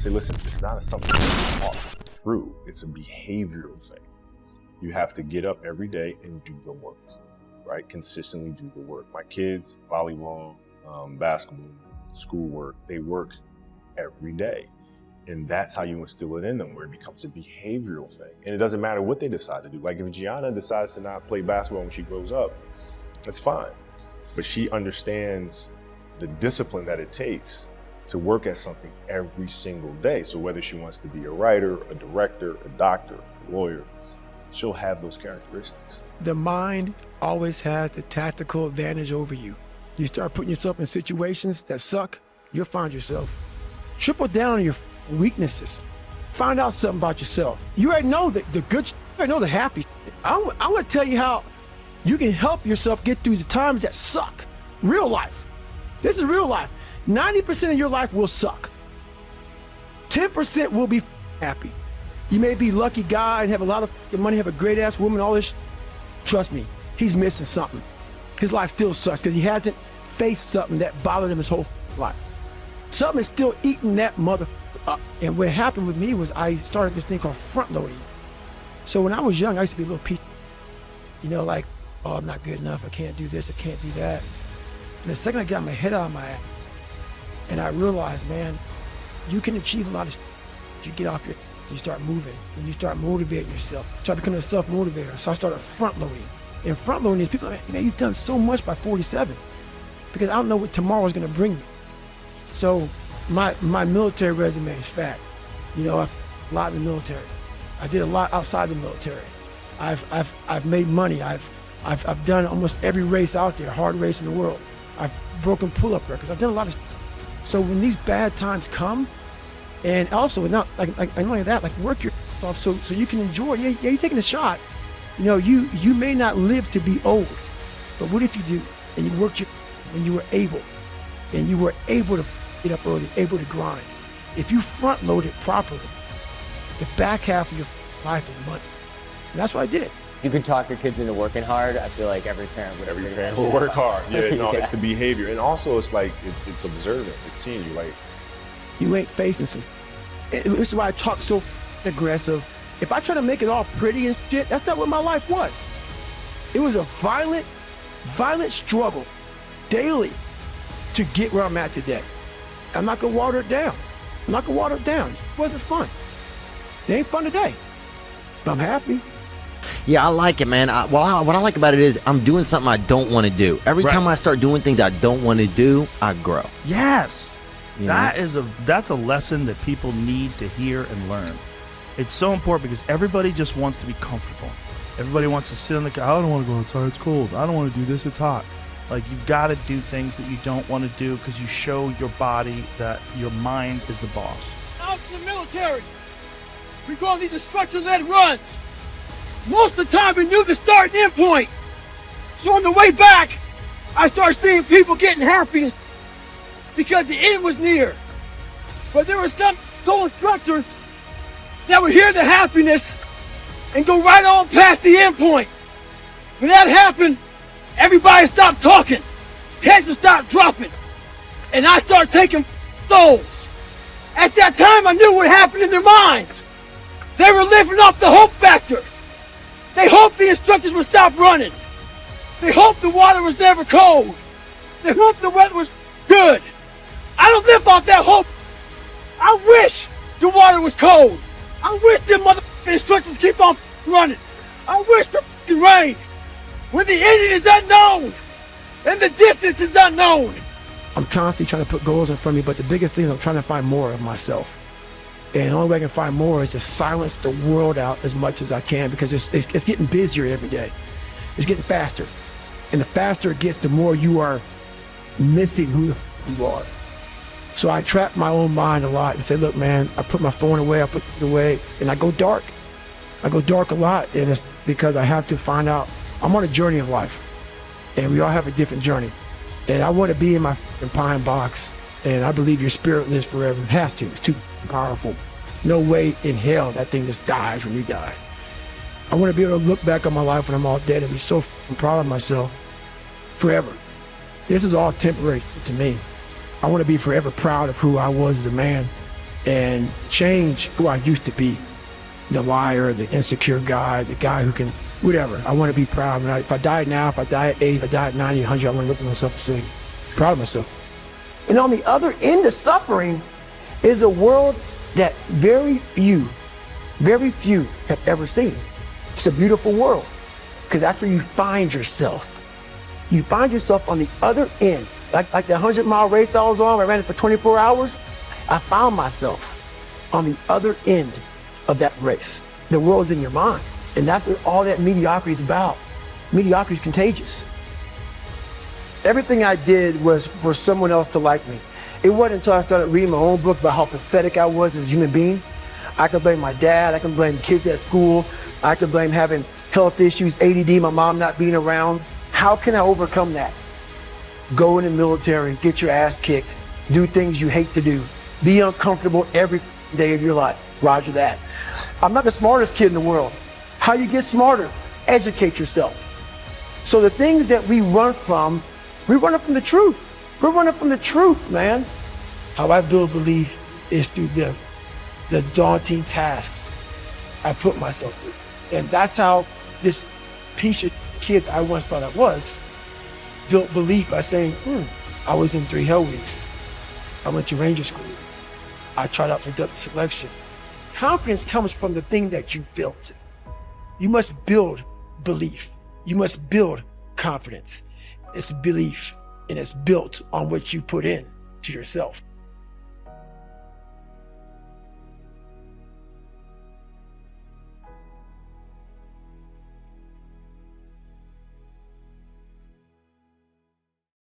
say, listen, it's not something you talk through. It's a behavioral thing. You have to get up every day and do the work, right? Consistently do the work. My kids, volleyball, basketball, schoolwork, they work every day. And that's how you instill it in them, where it becomes a behavioral thing. And it doesn't matter what they decide to do. Like if Gianna decides to not play basketball when she grows up, that's fine. But she understands the discipline that it takes to work at something every single day. So whether she wants to be a writer, a director, a doctor, a lawyer, she'll have those characteristics. The mind always has the tactical advantage over you. You start putting yourself in situations that suck, you'll find yourself. Triple down on your weaknesses. Find out something about yourself. You already know the good, you already know the happy. I'm gonna tell you how you can help yourself get through the times that suck. Real life. This is real life. 90% of your life will suck. 10% will be happy. You may be a lucky guy and have a lot of money, have a great ass woman, all this. Trust me, he's missing something. His life still sucks because he hasn't faced something that bothered him his whole life. Something is still eating that mother up. And what happened with me was I started this thing called front loading. So when I was young, I used to be a little piece, like, oh, I'm not good enough. I can't do this. I can't do that. And the second I got my head out of my ass, and I realized, man, you can achieve a lot of you get off your, you start moving, and you start motivating yourself. Start becoming a self-motivator. So I started front loading. And front loading is people are like, man, you've done so much by 47, because I don't know what tomorrow's gonna bring me. So my military resume is fat. I've a lot in the military. I did a lot outside the military. I've made money. I've done almost every race out there, hard race in the world. I've broken pull-up records. I've done a lot of. So when these bad times come, and also not like only that, like work your off so you can enjoy. Yeah, you're taking a shot. You may not live to be old, but what if you do and you worked when you were able, and you were able to get up early, able to grind. If you front load it properly, the back half of your life is money. And that's what I did. You could talk your kids into working hard. I feel like every parent would. Every parent will work hard. Yeah, no, it's the behavior. And also it's like, it's observant. It's seeing you like. You ain't facing some. This is why I talk so aggressive. If I try to make it all pretty and shit, that's not what my life was. It was a violent struggle daily to get where I'm at today. I'm not gonna water it down. It wasn't fun. It ain't fun today, but I'm happy. Yeah, I like it, man. What I like about it is I'm doing something I don't want to do. Every time I start doing things I don't want to do, I grow. Yes. That's a lesson that people need to hear and learn. It's so important because everybody just wants to be comfortable. Everybody wants to sit on the couch. I don't want to go outside, it's cold. I don't want to do this, it's hot. Like, you've got to do things that you don't want to do because you show your body that your mind is the boss. I was in the military. We go on these instructor-led runs. Most of the time we knew the start and end point. So on the way back, I started seeing people getting happy because the end was near. But there were some instructors that would hear the happiness and go right on past the end point. When that happened, everybody stopped talking. Heads would stop dropping. And I started taking those. At that time, I knew what happened in their minds. They were living off the hope factor. They hoped the instructors would stop running. They hoped the water was never cold. They hoped the weather was good. I don't live off that hope. I wish the water was cold. I wish them motherfucking instructors keep on running. I wish the fucking rain. When the ending is unknown and the distance is unknown. I'm constantly trying to put goals in front of me, but the biggest thing is I'm trying to find more of myself. And the only way I can find more is to silence the world out as much as I can, because it's getting busier every day. It's getting faster. And the faster it gets, the more you are missing who the f you are. So I trap my own mind a lot and say, look, man, I put my phone away, I put it away, and I go dark. I go dark a lot, and it's because I have to find out. I'm on a journey of life, and we all have a different journey. And I want to be in my pine box, and I believe your spirit lives forever. It has to. It's too powerful. No way in hell that thing just dies when you die. I want to be able to look back on my life when I'm all dead and be so proud of myself forever. This is all temporary to me. I want to be forever proud of who I was as a man and change who I used to be. The liar, the insecure guy, the guy who can, whatever. I want to be proud. If I die now, if I die at 80, if I die at 90, 100, I want to look at myself and say, proud of myself. And on the other end of suffering is a world that very few have ever seen. It's a beautiful world, because that's where you find yourself. You find yourself on the other end. Like the 100-mile race I was on, I ran it for 24 hours. I found myself on the other end of that race. The world's in your mind. And that's what all that mediocrity is about. Mediocrity is contagious. Everything I did was for someone else to like me. It wasn't until I started reading my own book about how pathetic I was as a human being. I could blame my dad, I could blame kids at school, I could blame having health issues, ADD, my mom not being around. How can I overcome that? Go in the military, get your ass kicked, do things you hate to do, be uncomfortable every day of your life. Roger that. I'm not the smartest kid in the world. How you get smarter? Educate yourself. So the things that we run from the truth. We're running from the truth, man. How I build belief is through the daunting tasks I put myself through. And that's how this piece of kid I once thought I was built belief by saying, I was in 3 hell weeks. I went to Ranger School. I tried out for Delta selection. Confidence comes from the thing that you built. You must build belief. You must build confidence. It's belief, and it's built on what you put in to yourself.